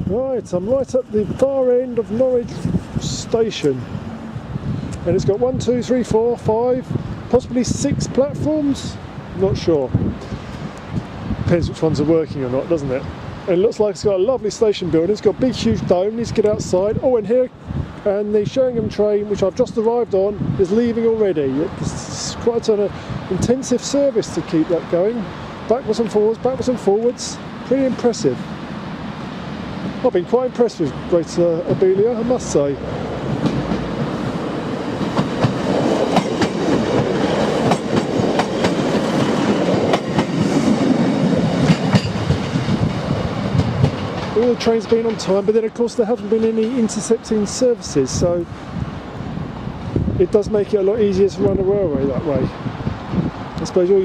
Right, I'm right at the far end of Norwich station, and it's got 1, 2, 3, 4, 5, possibly 6 platforms. Not sure. Depends which ones are working or not, doesn't it? And it looks like it's got a lovely station building. It's got a big, huge dome. Needs to get outside. Oh, and here, and the Sheringham train, which I've just arrived on, is leaving already. It's quite an intensive service to keep that going. Backwards and forwards. Pretty impressive. I've been quite impressed with Great Abelia, I must say. All the trains have been on time, but then of course there haven't been any intercepting services, so it does make it a lot easier to run a railway that way. I suppose all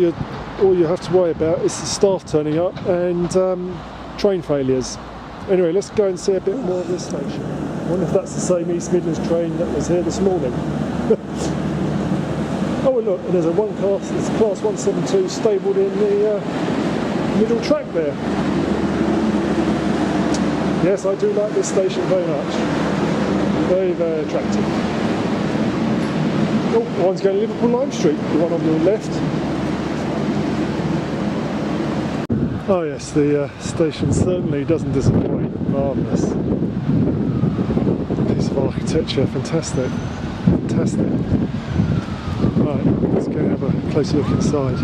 you have to worry about is the staff turning up and train failures. Anyway, let's go and see a bit more of this station. I wonder if that's the same East Midlands train that was here this morning. Oh, and look, and there's a class 172 stabled in the middle track there. Yes, I do like this station very much. Very, very attractive. Oh, one's going to Liverpool Lime Street, the one on your left. Oh yes, the station certainly doesn't disappoint. Marvellous. Piece of architecture, fantastic. Fantastic. Right, let's go and have a closer look inside.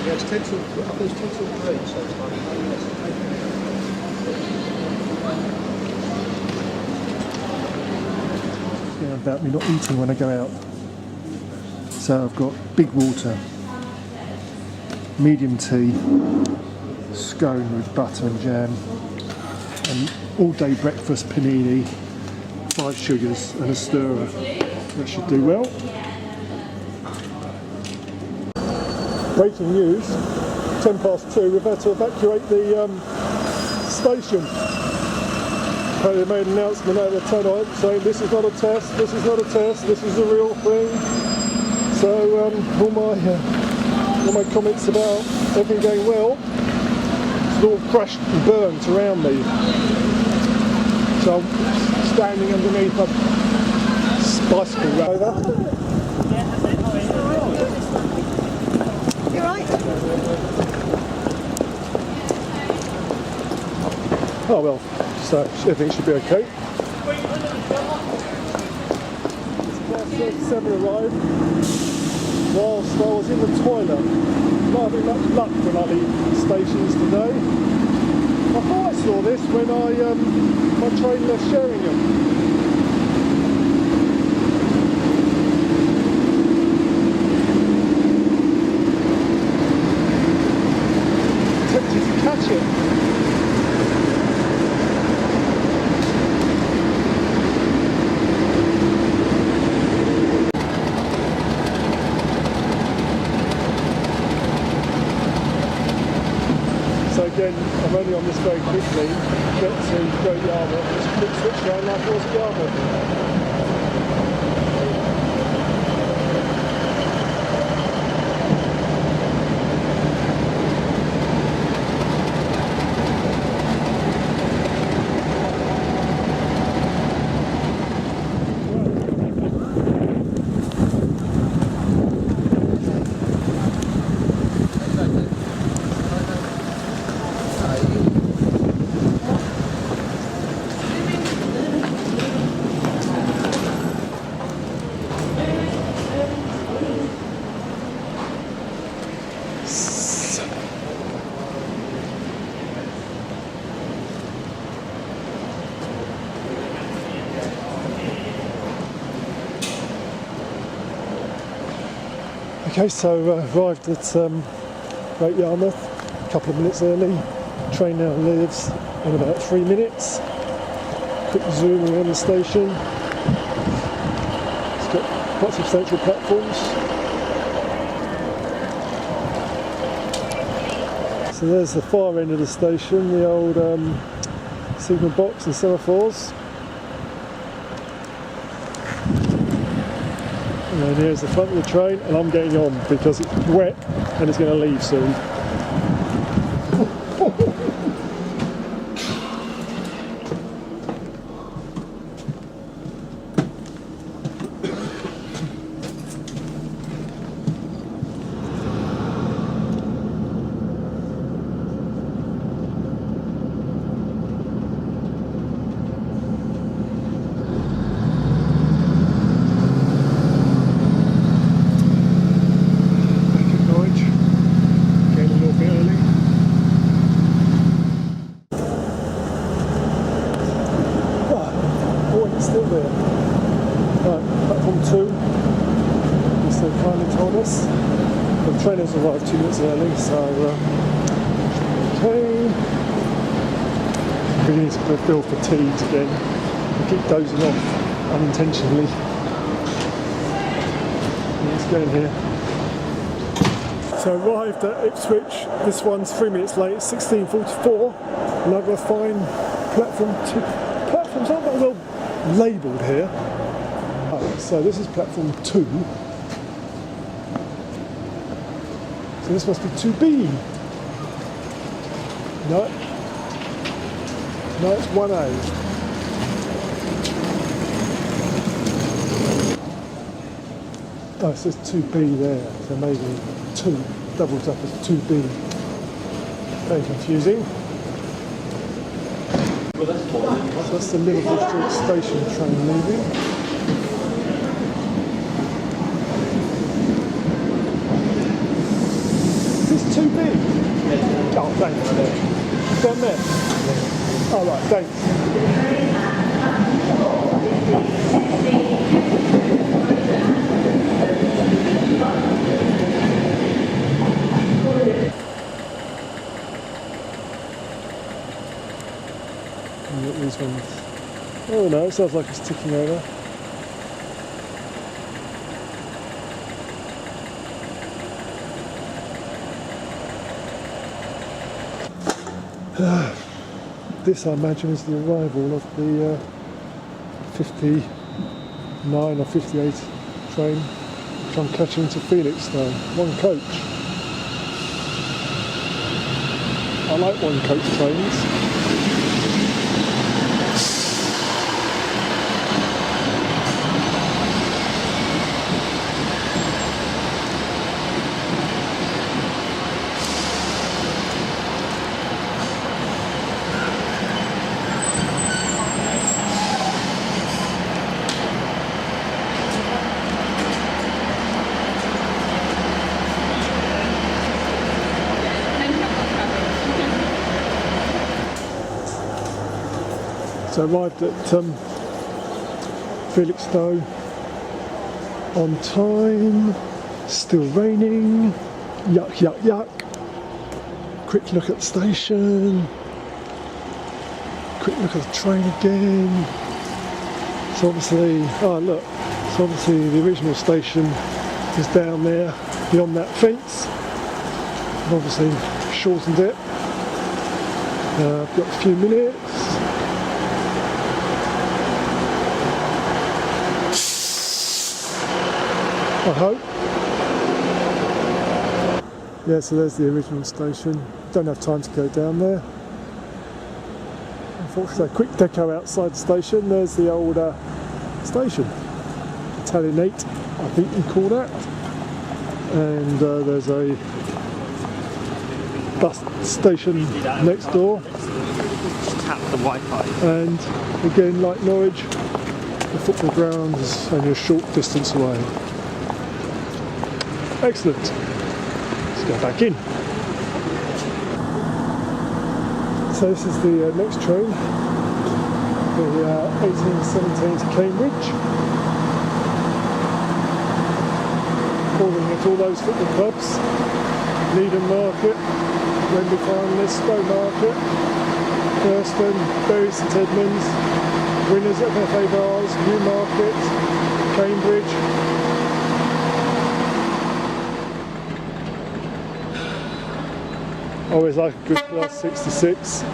Yeah, it's 10 till 3, so it's like... Yeah, about me not eating when I go out. So I've got big water, medium tea, scone with butter and jam, and all day breakfast panini, 5 sugars and a stirrer. That should do well. Breaking news, 2 we've had to evacuate the station. They made an announcement over the tannoy saying this is not a test, this is not a test, this is the real thing. So all my comments about everything going well, it's all crushed and burnt around me. So I'm standing underneath a bicycle rover. Oh well, so everything should be okay. Class 37 arrived whilst I was in the toilet. Not having much luck when I leave stations today. I thought I saw this when my train left Sheringham. Tempted to catch it. So again, I'm only on this very quickly, get to Great Yarmouth, just quick switch round like it was at Yarmouth. Okay, so arrived at Great Yarmouth a couple of minutes early. Train now leaves in about 3 minutes. Quick zoom around the station. It's got quite substantial platforms. So there's the far end of the station, the old signal box and semaphores. And then here's the front of the train, and I'm getting on because it's wet and it's going to leave soon. Still there. Right, platform 2, as they kindly told us. The train has arrived 2 minutes early, so okay. Beginning to feel fatigued again. I keep dozing off unintentionally. Let's get in here. So arrived at Ipswich. This one's 3 minutes late. It's 16:44, and I've got to find platform 2. Platforms aren't that well labelled here. Right, so this is platform 2. So this must be 2B. No. No, it's 1A. Oh, it says 2B there, so maybe 2 doubles up as 2B. Very confusing. So that's the Liverpool Street Station train leaving. Is this 2B? Oh, thanks. Down there? Oh, right, thanks. These ones. Oh no, it sounds like it's ticking over. This, I imagine, is the arrival of the 59 or 58 train, which I'm catching to Felixstowe. One coach. I like one coach trains. So arrived at Felixstowe on time, still raining, yuck, yuck, yuck. Quick look at the station, quick look at the train again. So obviously, oh look, so obviously the original station is down there beyond that fence, and obviously shortened it. I've got a few minutes. I hope. Yeah, so there's the original station. Don't have time to go down there. Unfortunately, a quick deco outside the station. There's the old station. Italianate, I think you call that. And there's a bus station next door. Tap the Wi-Fi. And again, like Norwich, the football ground is only a short distance away. Excellent. Let's go back in. So this is the next train, the 1817 to Cambridge. Calling at all those football clubs: Needham Market, Wembley Finalists, Stowe Market, Thurston, Bury St Edmunds, winners at FA Bars, Newmarket, Cambridge. Always like a good class 66.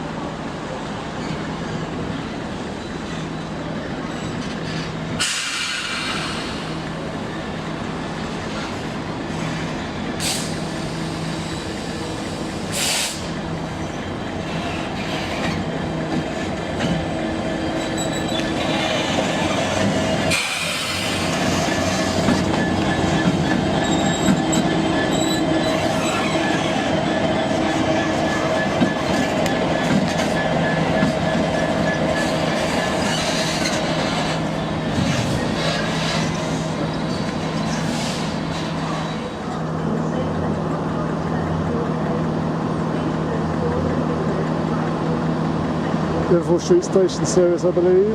Liverpool Street Station service, I believe.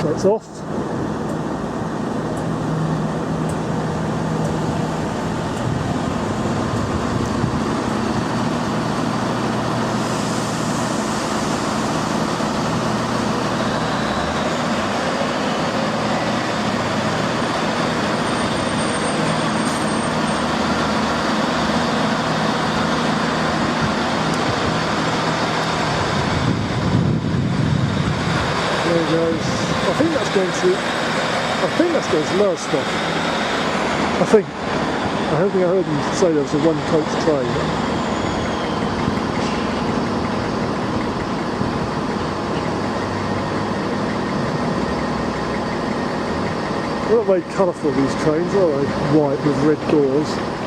That's off. There he goes. I think that's going to Lowestoft. I don't think I heard them say there was a one coach train. They're not very colourful, these trains, are they? White with red doors.